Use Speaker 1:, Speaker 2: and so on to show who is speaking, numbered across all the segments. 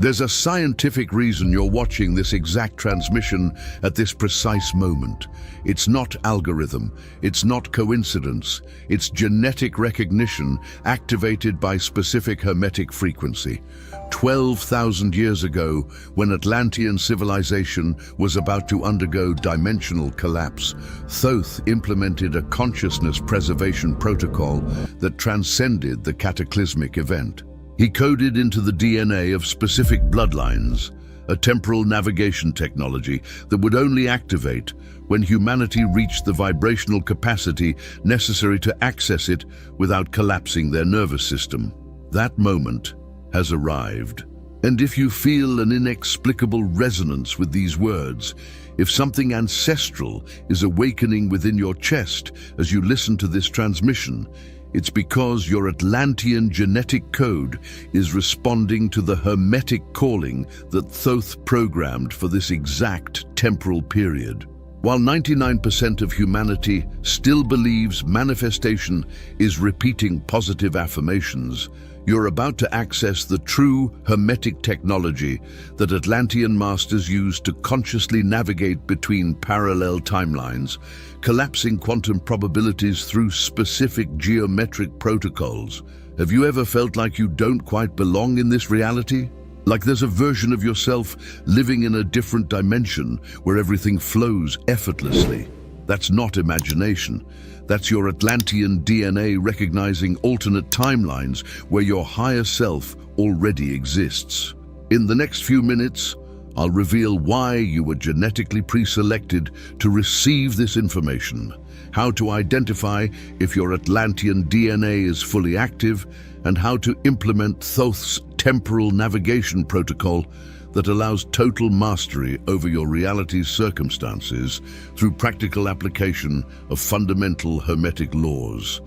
Speaker 1: There's a scientific reason you're watching this exact transmission at this precise moment. It's not algorithm, it's not coincidence, it's genetic recognition activated by specific hermetic frequency. 12,000 years ago, when Atlantean civilization was about to undergo dimensional collapse, Thoth implemented a consciousness preservation protocol that transcended the cataclysmic event. He coded into the DNA of specific bloodlines a temporal navigation technology that would only activate when humanity reached the vibrational capacity necessary to access it without collapsing their nervous system. That moment has arrived. And if you feel an inexplicable resonance with these words, if something ancestral is awakening within your chest as you listen to this transmission, it's because your Atlantean genetic code is responding to the hermetic calling that Thoth programmed for this exact temporal period. While 99% of humanity still believes manifestation is repeating positive affirmations, you're about to access the true hermetic technology that Atlantean masters used to consciously navigate between parallel timelines, collapsing quantum probabilities through specific geometric protocols. Have you ever felt like you don't quite belong in this reality? Like there's a version of yourself living in a different dimension where everything flows effortlessly? That's not imagination. That's your Atlantean DNA recognizing alternate timelines where your higher self already exists. In the next few minutes, I'll reveal why you were genetically pre-selected to receive this information, how to identify if your Atlantean DNA is fully active, and how to implement Thoth's temporal navigation protocol that allows total mastery over your reality's circumstances through practical application of fundamental hermetic laws.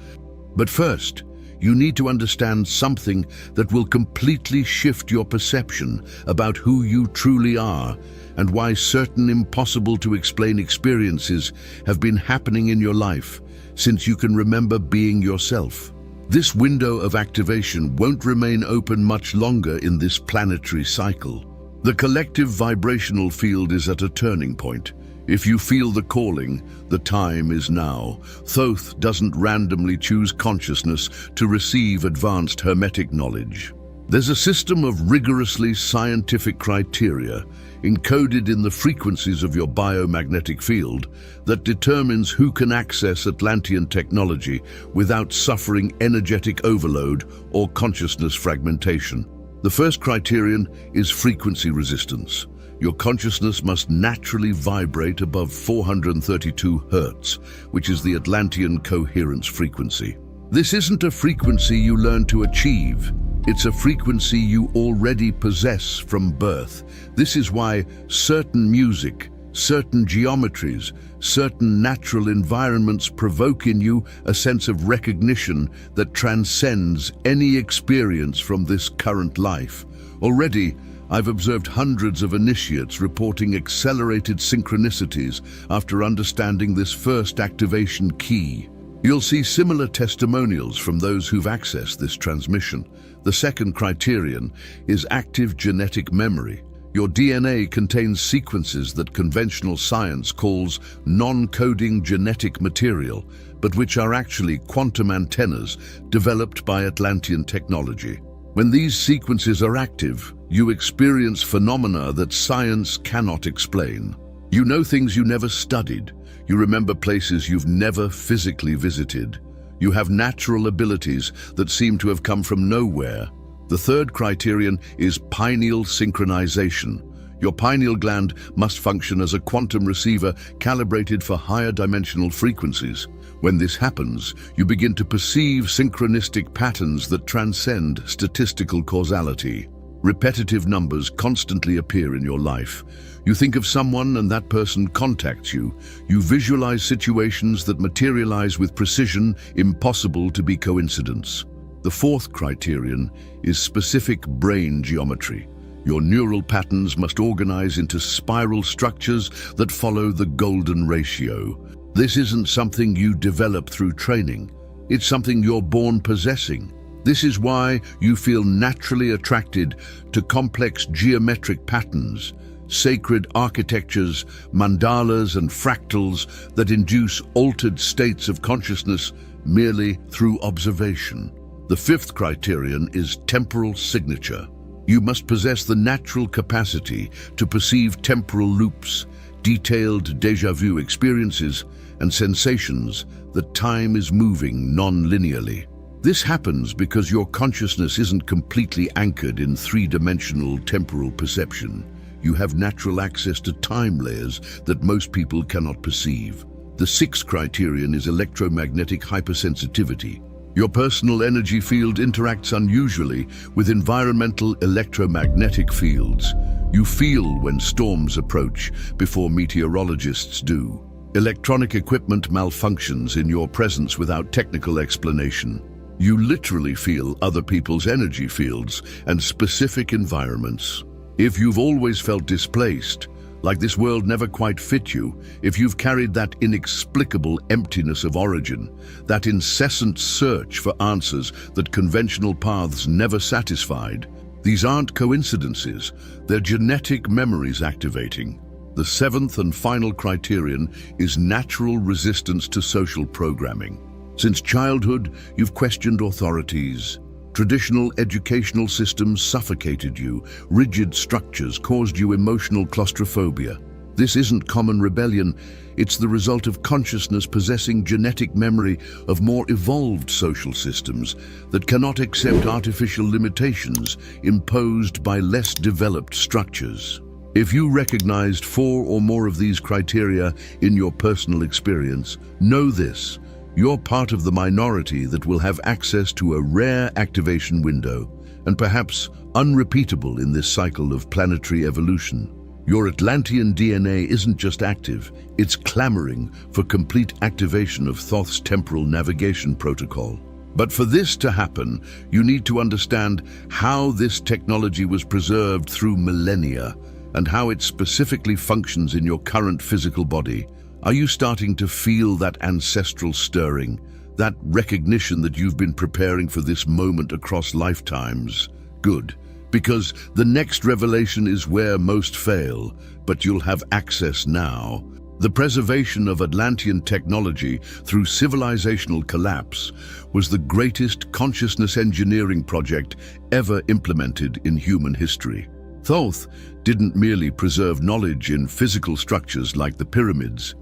Speaker 1: But first, you need to understand something that will completely shift your perception about who you truly are and why certain impossible-to-explain experiences have been happening in your life since you can remember being yourself. This window of activation won't remain open much longer in this planetary cycle. The collective vibrational field is at a turning point. If you feel the calling, the time is now. Thoth doesn't randomly choose consciousness to receive advanced hermetic knowledge. There's a system of rigorously scientific criteria encoded in the frequencies of your biomagnetic field that determines who can access Atlantean technology without suffering energetic overload or consciousness fragmentation. The first criterion is frequency resistance. Your consciousness must naturally vibrate above 432 Hz, which is the Atlantean coherence frequency. This isn't a frequency you learn to achieve. It's a frequency you already possess from birth. This is why certain music, certain geometries, certain natural environments provoke in you a sense of recognition that transcends any experience from this current life. Already, I've observed hundreds of initiates reporting accelerated synchronicities after understanding this first activation key. You'll see similar testimonials from those who've accessed this transmission. The second criterion is active genetic memory. Your DNA contains sequences that conventional science calls non-coding genetic material, but which are actually quantum antennas developed by Atlantean technology. When these sequences are active, you experience phenomena that science cannot explain. You know things you never studied. You remember places you've never physically visited. You have natural abilities that seem to have come from nowhere. The third criterion is pineal synchronization. Your pineal gland must function as a quantum receiver calibrated for higher dimensional frequencies. When this happens, you begin to perceive synchronistic patterns that transcend statistical causality. Repetitive numbers constantly appear in your life. You think of someone and that person contacts you. You visualize situations that materialize with precision, impossible to be coincidence. The fourth criterion is specific brain geometry. Your neural patterns must organize into spiral structures that follow the golden ratio. This isn't something you develop through training. It's something you're born possessing. This is why you feel naturally attracted to complex geometric patterns, sacred architectures, mandalas and fractals that induce altered states of consciousness merely through observation. The fifth criterion is temporal signature. You must possess the natural capacity to perceive temporal loops, detailed déjà vu experiences, and sensations that time is moving non-linearly. This happens because your consciousness isn't completely anchored in three-dimensional temporal perception. You have natural access to time layers that most people cannot perceive. The sixth criterion is electromagnetic hypersensitivity. Your personal energy field interacts unusually with environmental electromagnetic fields. You feel when storms approach before meteorologists do. Electronic equipment malfunctions in your presence without technical explanation. You literally feel other people's energy fields and specific environments. If you've always felt displaced, like this world never quite fit you, if you've carried that inexplicable emptiness of origin, that incessant search for answers that conventional paths never satisfied, these aren't coincidences, they're genetic memories activating. The seventh and final criterion is natural resistance to social programming. Since childhood, you've questioned authorities. Traditional educational systems suffocated you. Rigid structures caused you emotional claustrophobia. This isn't common rebellion. It's the result of consciousness possessing genetic memory of more evolved social systems that cannot accept artificial limitations imposed by less developed structures. If you recognized 4 or more of these criteria in your personal experience, know this: you're part of the minority that will have access to a rare activation window, and perhaps unrepeatable in this cycle of planetary evolution. Your Atlantean DNA isn't just active, it's clamoring for complete activation of Thoth's temporal navigation protocol. But for this to happen, you need to understand how this technology was preserved through millennia and how it specifically functions in your current physical body. Are you starting to feel that ancestral stirring, that recognition that you've been preparing for this moment across lifetimes? Good, because the next revelation is where most fail, but you'll have access now. The preservation of Atlantean technology through civilizational collapse was the greatest consciousness engineering project ever implemented in human history. Thoth didn't merely preserve knowledge in physical structures like the pyramids.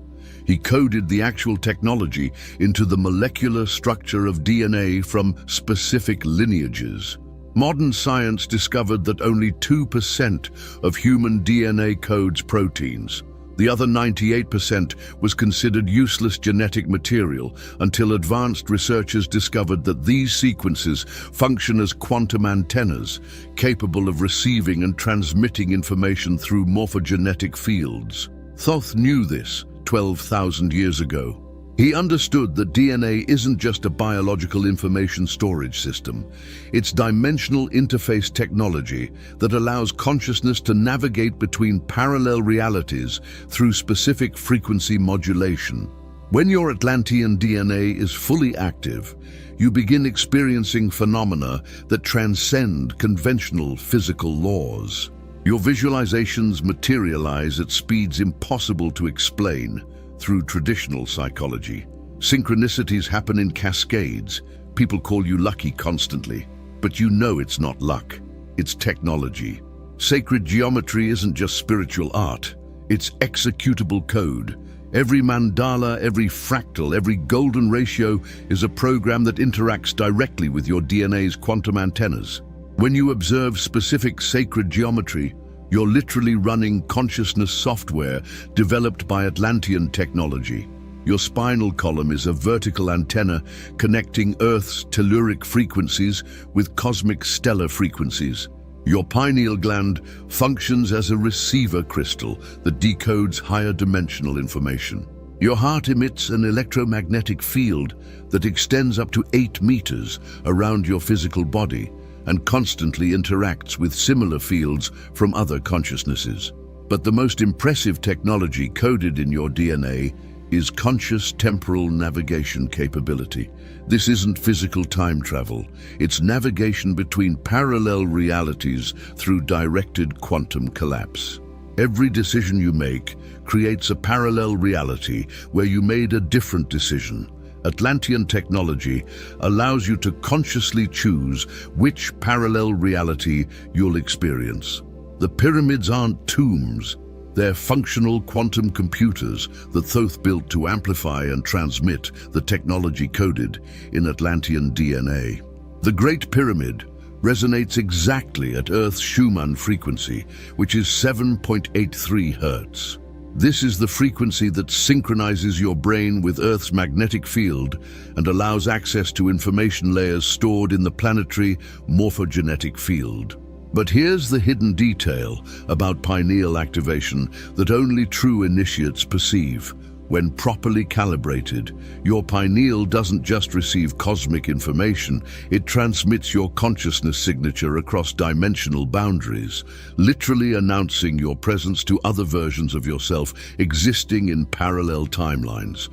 Speaker 1: He coded the actual technology into the molecular structure of DNA from specific lineages. Modern science discovered that only 2% of human DNA codes proteins. The other 98% was considered useless genetic material until advanced researchers discovered that these sequences function as quantum antennas, capable of receiving and transmitting information through morphogenetic fields. Thoth knew this 12,000 years ago. He understood that DNA isn't just a biological information storage system. It's dimensional interface technology that allows consciousness to navigate between parallel realities through specific frequency modulation. When your Atlantean DNA is fully active, you begin experiencing phenomena that transcend conventional physical laws. Your visualizations materialize at speeds impossible to explain through traditional psychology. Synchronicities happen in cascades. People call you lucky constantly, but you know it's not luck, it's technology. Sacred geometry isn't just spiritual art, it's executable code. Every mandala, every fractal, every golden ratio is a program that interacts directly with your DNA's quantum antennas. When you observe specific sacred geometry, you're literally running consciousness software developed by Atlantean technology. Your spinal column is a vertical antenna connecting Earth's telluric frequencies with cosmic stellar frequencies. Your pineal gland functions as a receiver crystal that decodes higher dimensional information. Your heart emits an electromagnetic field that extends up to 8 meters around your physical body and constantly interacts with similar fields from other consciousnesses. But the most impressive technology coded in your DNA is conscious temporal navigation capability. This isn't physical time travel. It's navigation between parallel realities through directed quantum collapse. Every decision you make creates a parallel reality where you made a different decision. Atlantean technology allows you to consciously choose which parallel reality you'll experience. The pyramids aren't tombs. They're functional quantum computers that Thoth built to amplify and transmit the technology coded in Atlantean DNA. The Great Pyramid resonates exactly at Earth's Schumann frequency, which is 7.83 Hertz. This is the frequency that synchronizes your brain with Earth's magnetic field and allows access to information layers stored in the planetary morphogenetic field. But here's the hidden detail about pineal activation that only true initiates perceive. When properly calibrated, your pineal doesn't just receive cosmic information, it transmits your consciousness signature across dimensional boundaries, literally announcing your presence to other versions of yourself existing in parallel timelines.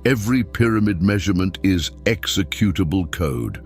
Speaker 1: Every pyramid measurement is executable code.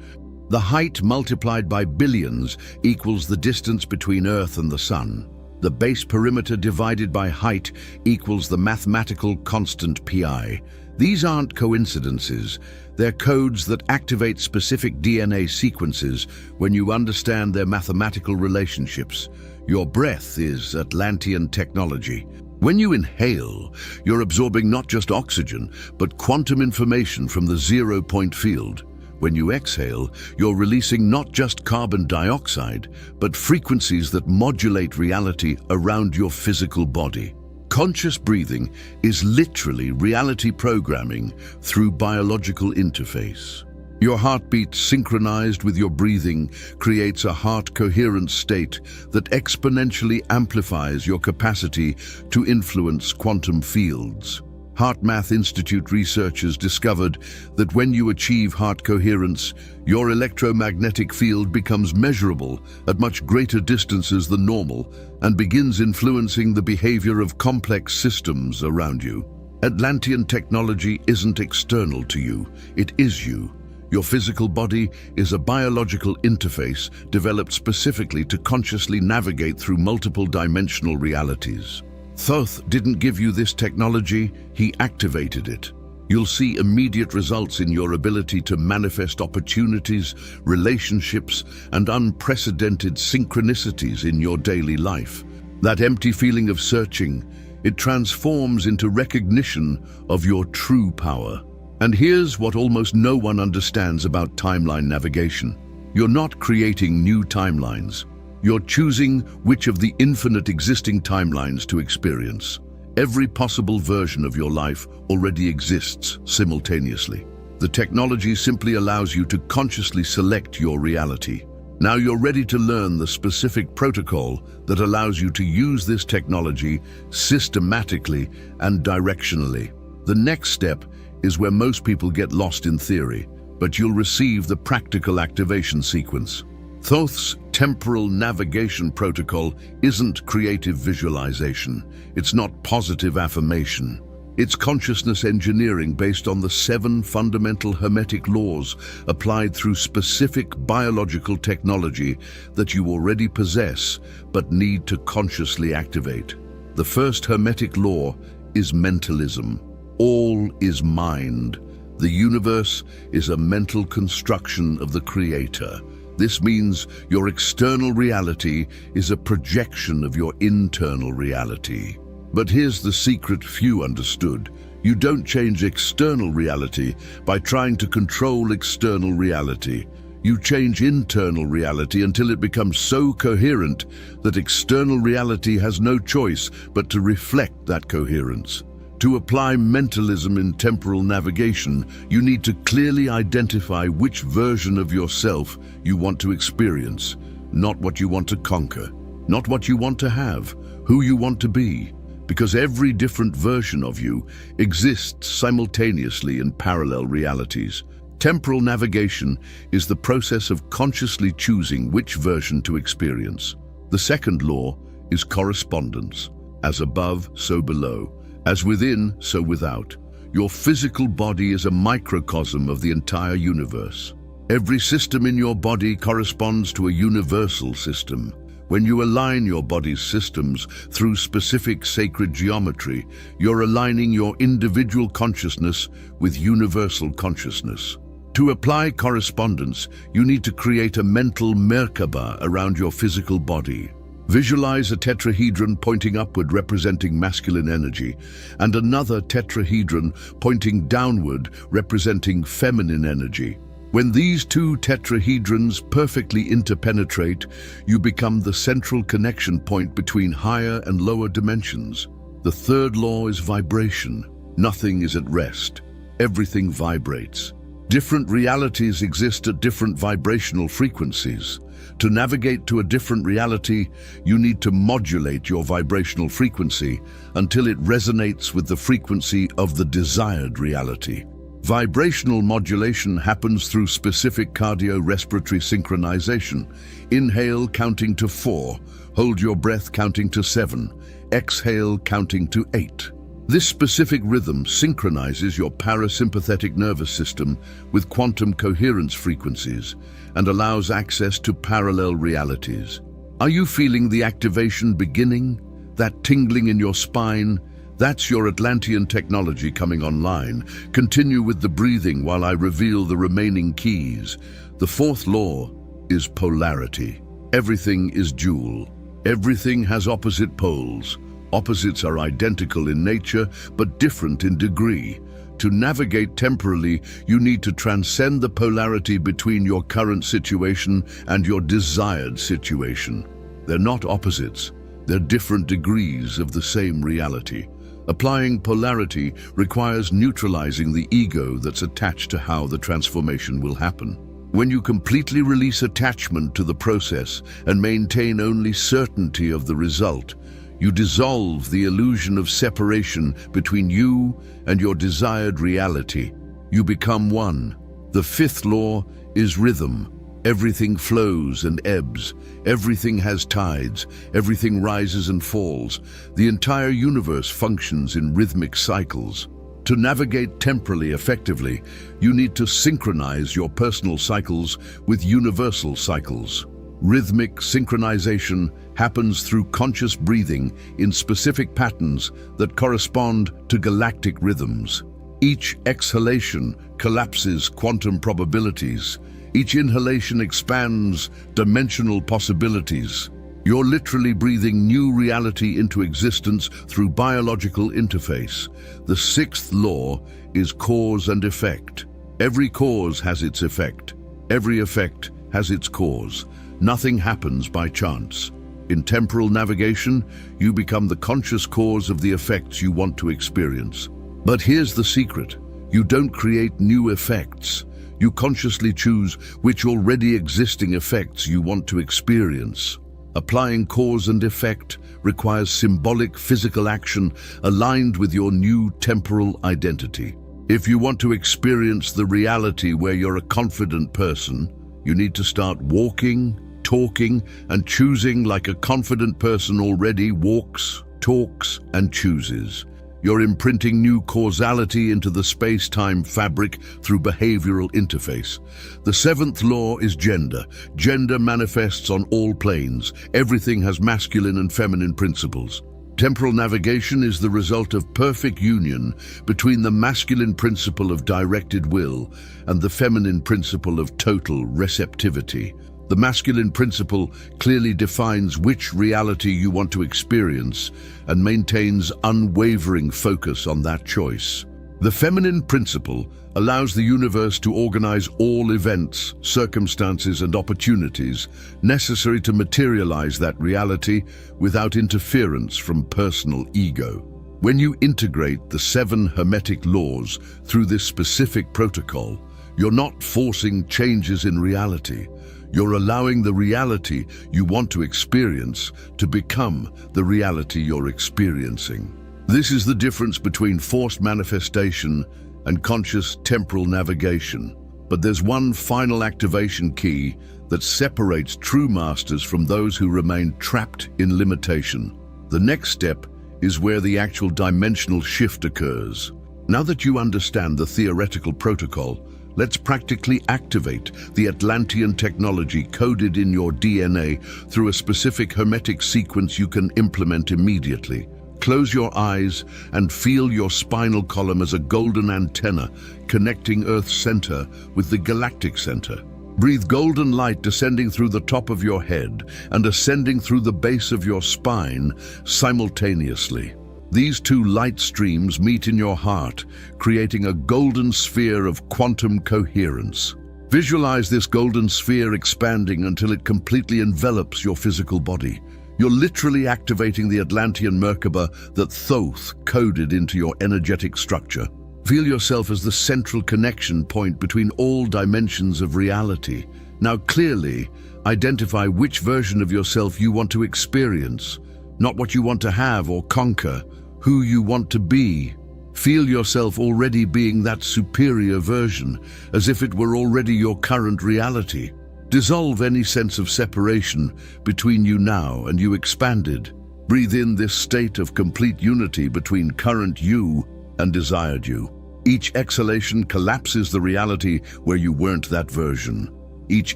Speaker 1: The height multiplied by billions equals the distance between Earth and the Sun. The base perimeter divided by height equals the mathematical constant pi. These aren't coincidences. They're codes that activate specific DNA sequences when you understand their mathematical relationships. Your breath is Atlantean technology. When you inhale, you're absorbing not just oxygen, but quantum information from the zero-point field. When you exhale, you're releasing not just carbon dioxide, but frequencies that modulate reality around your physical body. Conscious breathing is literally reality programming through biological interface. Your heartbeat synchronized with your breathing creates a heart-coherent state that exponentially amplifies your capacity to influence quantum fields. HeartMath Institute researchers discovered that when you achieve heart coherence, your electromagnetic field becomes measurable at much greater distances than normal and begins influencing the behavior of complex systems around you. Atlantean technology isn't external to you, it is you. Your physical body is a biological interface developed specifically to consciously navigate through multiple dimensional realities. Thoth didn't give you this technology, he activated it. You'll see immediate results in your ability to manifest opportunities, relationships, and unprecedented synchronicities in your daily life. That empty feeling of searching, it transforms into recognition of your true power. And here's what almost no one understands about timeline navigation. You're not creating new timelines. You're choosing which of the infinite existing timelines to experience. Every possible version of your life already exists simultaneously. The technology simply allows you to consciously select your reality. Now you're ready to learn the specific protocol that allows you to use this technology systematically and directionally. The next step is where most people get lost in theory, but you'll receive the practical activation sequence. Thoth's temporal navigation protocol isn't creative visualization. It's not positive affirmation. It's consciousness engineering based on the 7 fundamental hermetic laws applied through specific biological technology that you already possess but need to consciously activate. The first hermetic law is mentalism. All is mind. The universe is a mental construction of the Creator. This means your external reality is a projection of your internal reality. But here's the secret few understood. You don't change external reality by trying to control external reality. You change internal reality until it becomes so coherent that external reality has no choice but to reflect that coherence. To apply mentalism in temporal navigation, you need to clearly identify which version of yourself you want to experience, not what you want to conquer, not what you want to have, who you want to be, because every different version of you exists simultaneously in parallel realities. Temporal navigation is the process of consciously choosing which version to experience. The second law is correspondence. As above, so below. As within, so without. Your physical body is a microcosm of the entire universe. Every system in your body corresponds to a universal system. When you align your body's systems through specific sacred geometry, you're aligning your individual consciousness with universal consciousness. To apply correspondence, you need to create a mental Merkaba around your physical body. Visualize a tetrahedron pointing upward representing masculine energy, and another tetrahedron pointing downward representing feminine energy. When these two tetrahedrons perfectly interpenetrate, you become the central connection point between higher and lower dimensions. The third law is vibration. Nothing is at rest. Everything vibrates. Different realities exist at different vibrational frequencies. To navigate to a different reality, you need to modulate your vibrational frequency until it resonates with the frequency of the desired reality. Vibrational modulation happens through specific cardio-respiratory synchronization. Inhale counting to 4, hold your breath counting to 7, exhale counting to 8. This specific rhythm synchronizes your parasympathetic nervous system with quantum coherence frequencies and allows access to parallel realities. Are you feeling the activation beginning? That tingling in your spine? That's your Atlantean technology coming online. Continue with the breathing while I reveal the remaining keys. The fourth law is polarity. Everything is dual. Everything has opposite poles. Opposites are identical in nature, but different in degree. To navigate temporally, you need to transcend the polarity between your current situation and your desired situation. They're not opposites. They're different degrees of the same reality. Applying polarity requires neutralizing the ego that's attached to how the transformation will happen. When you completely release attachment to the process and maintain only certainty of the result, you dissolve the illusion of separation between you and your desired reality. You become one. The fifth law is rhythm. Everything flows and ebbs. Everything has tides. Everything rises and falls. The entire universe functions in rhythmic cycles. To navigate temporally effectively, you need to synchronize your personal cycles with universal cycles. Rhythmic synchronization happens through conscious breathing in specific patterns that correspond to galactic rhythms. Each exhalation collapses quantum probabilities. Each inhalation expands dimensional possibilities. You're literally breathing new reality into existence through biological interface. The sixth law is cause and effect. Every cause has its effect. Every effect has its cause. Nothing happens by chance. In temporal navigation, you become the conscious cause of the effects you want to experience. But here's the secret. You don't create new effects. You consciously choose which already existing effects you want to experience. Applying cause and effect requires symbolic physical action aligned with your new temporal identity. If you want to experience the reality where you're a confident person, you need to start walking, talking, and choosing like a confident person already walks, talks, and chooses. You're imprinting new causality into the space-time fabric through behavioral interface. The seventh law is gender. Gender manifests on all planes. Everything has masculine and feminine principles. Temporal navigation is the result of perfect union between the masculine principle of directed will and the feminine principle of total receptivity. The masculine principle clearly defines which reality you want to experience and maintains unwavering focus on that choice. The feminine principle allows the universe to organize all events, circumstances, and opportunities necessary to materialize that reality without interference from personal ego. When you integrate the 7 hermetic laws through this specific protocol, you're not forcing changes in reality. You're allowing the reality you want to experience to become the reality you're experiencing. This is the difference between forced manifestation and conscious temporal navigation. But there's one final activation key that separates true masters from those who remain trapped in limitation. The next step is where the actual dimensional shift occurs. Now that you understand the theoretical protocol, let's practically activate the Atlantean technology coded in your DNA through a specific hermetic sequence you can implement immediately. Close your eyes and feel your spinal column as a golden antenna connecting Earth's center with the galactic center. Breathe golden light descending through the top of your head and ascending through the base of your spine simultaneously. These two light streams meet in your heart, creating a golden sphere of quantum coherence. Visualize this golden sphere expanding until it completely envelops your physical body. You're literally activating the Atlantean Merkaba that Thoth coded into your energetic structure. Feel yourself as the central connection point between all dimensions of reality. Now clearly, identify which version of yourself you want to experience, not what you want to have or conquer, who you want to be. Feel yourself already being that superior version, as if it were already your current reality. Dissolve any sense of separation between you now and you expanded. Breathe in this state of complete unity between current you and desired you. Each exhalation collapses the reality where you weren't that version. Each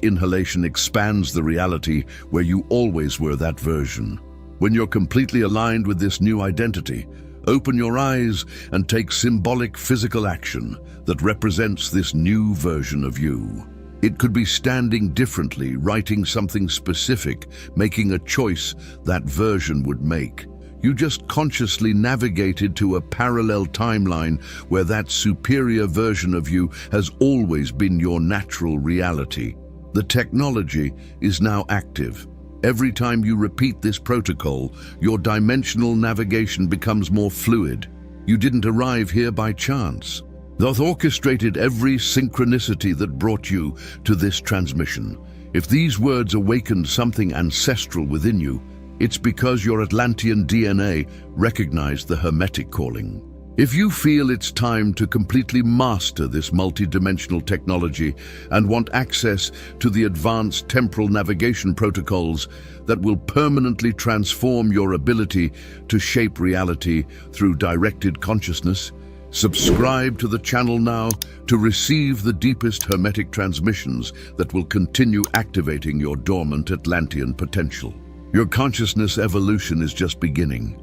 Speaker 1: inhalation expands the reality where you always were that version. When you're completely aligned with this new identity, open your eyes and take symbolic physical action that represents this new version of you. It could be standing differently, writing something specific, making a choice that version would make. You just consciously navigated to a parallel timeline where that superior version of you has always been your natural reality. The technology is now active. Every time you repeat this protocol, your dimensional navigation becomes more fluid. You didn't arrive here by chance. Thoth orchestrated every synchronicity that brought you to this transmission. If these words awakened something ancestral within you, it's because your Atlantean DNA recognized the Hermetic calling. If you feel it's time to completely master this multidimensional technology and want access to the advanced temporal navigation protocols that will permanently transform your ability to shape reality through directed consciousness, subscribe to the channel now to receive the deepest hermetic transmissions that will continue activating your dormant Atlantean potential. Your consciousness evolution is just beginning.